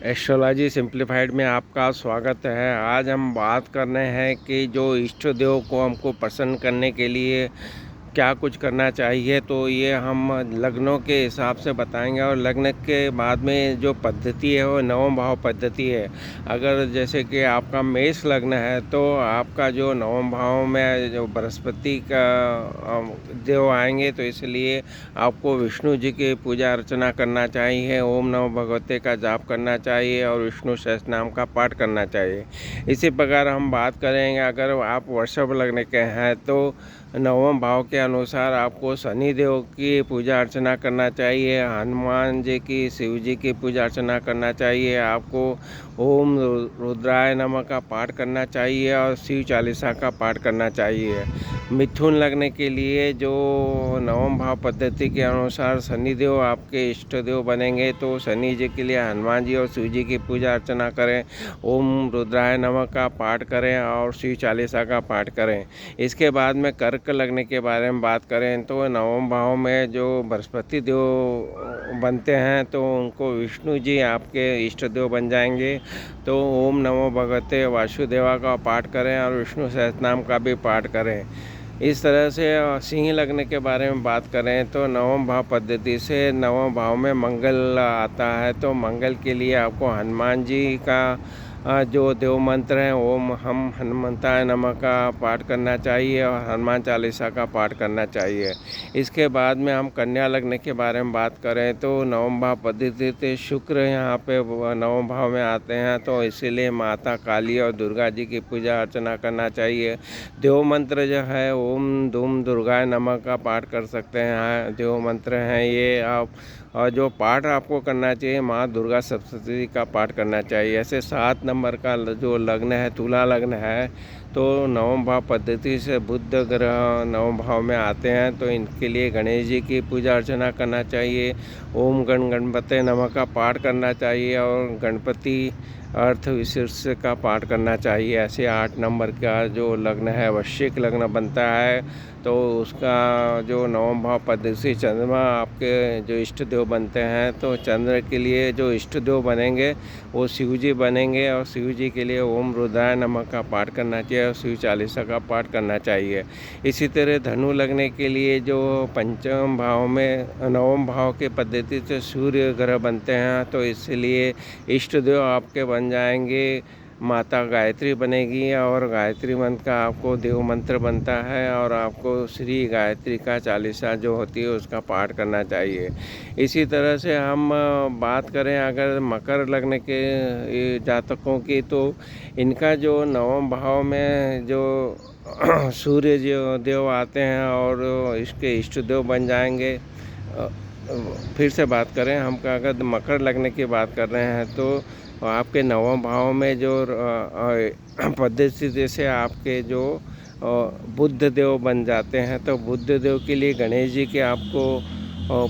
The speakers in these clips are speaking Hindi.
एस्ट्रोलॉजी सिंप्लीफाइड में आपका स्वागत है। आज हम बात कर रहे हैं कि जो इष्ट देव को हमको प्रसन्न करने के लिए क्या कुछ करना चाहिए। तो ये हम लग्नों के हिसाब से बताएंगे और लग्न के बाद में जो पद्धति है वो नवम भाव पद्धति है। अगर जैसे कि आपका मेष लग्न है तो आपका जो नवम भाव में जो बृहस्पति का देव आएंगे, तो इसलिए आपको विष्णु जी की पूजा अर्चना करना चाहिए, ओम नमो भगवते का जाप करना चाहिए और विष्णु सहस्त्रनाम का पाठ करना चाहिए। इसी प्रकार हम बात करेंगे, अगर आप वृषभ लग्न के हैं तो नवम भाव के अनुसार आपको शनि देव की पूजा अर्चना करना चाहिए, हनुमान जी की, शिव जी की पूजा अर्चना करना चाहिए। आपको ओम रुद्राय नमः का पाठ करना चाहिए और शिव चालीसा का पाठ करना चाहिए। मिथुन लग्न के लिए जो नवम भाव पद्धति के अनुसार शनि देव आपके इष्ट देव बनेंगे, तो शनि जी के लिए हनुमान जी और शिव जी की पूजा अर्चना करें, ओम रुद्राय नमः का पाठ करें और शिव चालीसा का पाठ करें। इसके बाद में कर्क लग्न के बारे में बात करें तो नवम भाव में जो बृहस्पति देव बनते हैं, तो उनको विष्णु जी आपके इष्ट देव बन जाएंगे। तो ओम नमो भगवते वासुदेवा का पाठ करें और विष्णु सहस्त्रनाम का भी पाठ करें। इस तरह से सिंह लग्न के बारे में बात करें तो नवम भाव पद्धति से नवम भाव में मंगल आता है, तो मंगल के लिए आपको हनुमान जी का जो देव मंत्र है ओम हम हनुमंताय नमः का पाठ करना चाहिए और हनुमान चालीसा का पाठ करना चाहिए। इसके बाद में हम कन्या लग्न के बारे में बात करें तो नवम भाव पद्धति से शुक्र यहाँ पे नवम भाव में आते हैं, तो इसीलिए माता काली और दुर्गा जी की पूजा अर्चना करना चाहिए। देव मंत्र जो है ओम धूम दुर्गाय नमः का पाठ कर सकते हैं, देव मंत्र हैं ये आप। और जो पाठ आपको करना चाहिए माँ दुर्गा सप्तशती का पाठ करना चाहिए। ऐसे 7 नंबर का जो लग्न है तुला लग्न है, तो नवम भाव पद्धति से बुध ग्रह नवम भाव में आते हैं, तो इनके लिए गणेश जी की पूजा अर्चना करना चाहिए, ओम गणपते नमः का पाठ करना चाहिए और गणपति अर्थ विशीर्ष का पाठ करना चाहिए। ऐसे 8 नंबर का जो लग्न है वृश्चिक लग्न बनता है, तो उसका जो नवम भाव पद्धति से चंद्रमा आपके जो इष्ट देव बनते हैं, तो चंद्र के लिए जो इष्ट देव बनेंगे वो शिव जी बनेंगे और शिव जी के लिए ओम रुद्राय नमः का पाठ करना चाहिए और शिव चालीसा का पाठ करना चाहिए। इसी तरह धनु लगने के लिए जो पंचम भाव में नवम भाव के पद्धति से सूर्य ग्रह बनते हैं, तो इसलिए इष्ट देव आपके बन जाएंगे, माता गायत्री बनेगी और गायत्री मंत्र का आपको देव मंत्र बनता है और आपको श्री गायत्री का चालीसा जो होती है उसका पाठ करना चाहिए। इसी तरह से हम बात करें अगर मकर लग्न के जातकों की, तो इनका जो नवम भाव में जो सूर्य जो देव आते हैं और इसके इष्ट देव बन जाएंगे। फिर से बात करें हम अगर मकर लग्न की बात कर रहे हैं, तो आपके नवम भाव में जो पद्धति से आपके जो बुध देव बन जाते हैं, तो बुध देव के लिए गणेश जी की आपको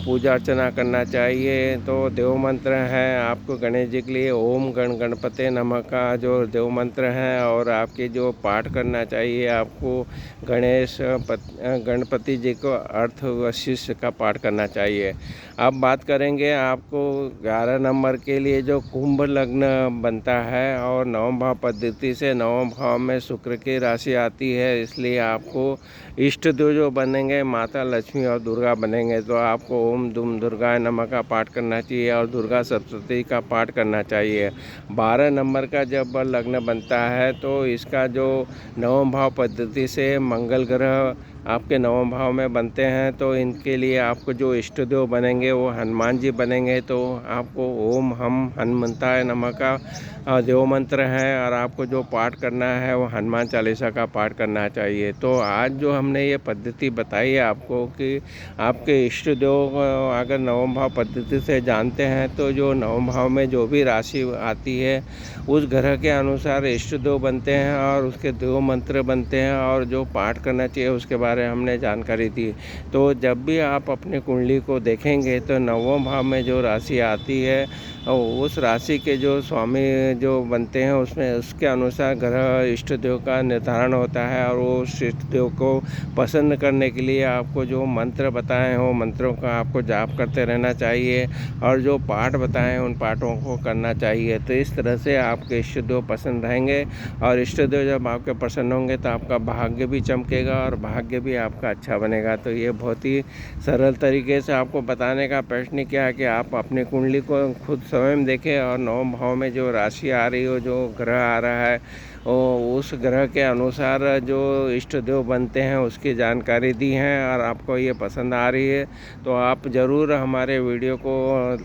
पूजा अर्चना करना चाहिए। तो देव मंत्र है आपको गणेश जी के लिए ओम गणपते नमः का जो देव मंत्र है, और आपके जो पाठ करना चाहिए आपको गणपति जी को अर्थ वशिष्ठ का पाठ करना चाहिए। अब बात करेंगे आपको 11 नंबर के लिए जो कुंभ लग्न बनता है और नवम भाव पद्धति से नवम भाव में शुक्र की राशि आती है, इसलिए आपको इष्ट देव जो बनेंगे माता लक्ष्मी और दुर्गा बनेंगे, तो आपको ओम धूम दुर्गाय नमः का पाठ करना चाहिए और दुर्गा सप्तशती का पाठ करना चाहिए। 12 नंबर का जब लग्न बनता है, तो इसका जो नवम भाव पद्धति से मंगल ग्रह आपके नवम भाव में बनते हैं, तो इनके लिए आपको जो इष्ट देव बनेंगे वो हनुमान जी बनेंगे, तो आपको ओम हम हनुमंताय नमः का देव मंत्र है और आपको जो पाठ करना है वो हनुमान चालीसा का पाठ करना चाहिए। तो आज जो हमने ये पद्धति बताई है आपको कि आपके इष्ट देव अगर नवम भाव पद्धति से जानते हैं, तो जो नवम भाव में जो भी राशि आती है उस ग्रह के अनुसार इष्ट देव बनते हैं और उसके देव मंत्र बनते हैं और जो पाठ करना चाहिए उसके बारे में हमने जानकारी दी। तो जब भी आप अपने कुंडली को देखेंगे तो नवम भाव में जो राशि आती है और उस राशि के जो स्वामी जो बनते हैं उसमें उसके अनुसार ग्रह इष्ट देव का निर्धारण होता है। और वो उस इष्ट देव को प्रसन्न करने के लिए आपको जो मंत्र बताए हो मंत्रों का आपको जाप करते रहना चाहिए, और जो पाठ बताए हैं उन पाठों को करना चाहिए। तो इस तरह से आपके इष्ट देव प्रसन्न रहेंगे, और इष्ट देव जब आपके प्रसन्न होंगे तो आपका भाग्य भी चमकेगा और भाग्य भी आपका अच्छा बनेगा। तो ये बहुत ही सरल तरीके से आपको बताने का प्रश्न किया है कि आप अपनी कुंडली को खुद स्वयं देखें, और नवम भाव में जो राशि आ रही हो, जो ग्रह आ रहा है, उस ग्रह के अनुसार जो इष्ट देव बनते हैं उसकी जानकारी दी है, और आपको ये पसंद आ रही है तो आप ज़रूर हमारे वीडियो को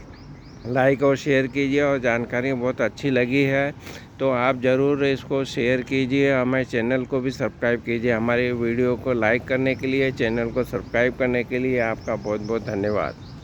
लाइक और शेयर कीजिए। और जानकारी बहुत अच्छी लगी है तो आप ज़रूर इसको शेयर कीजिए, हमारे चैनल को भी सब्सक्राइब कीजिए। हमारे वीडियो को लाइक करने के लिए, चैनल को सब्सक्राइब करने के लिए आपका बहुत बहुत धन्यवाद।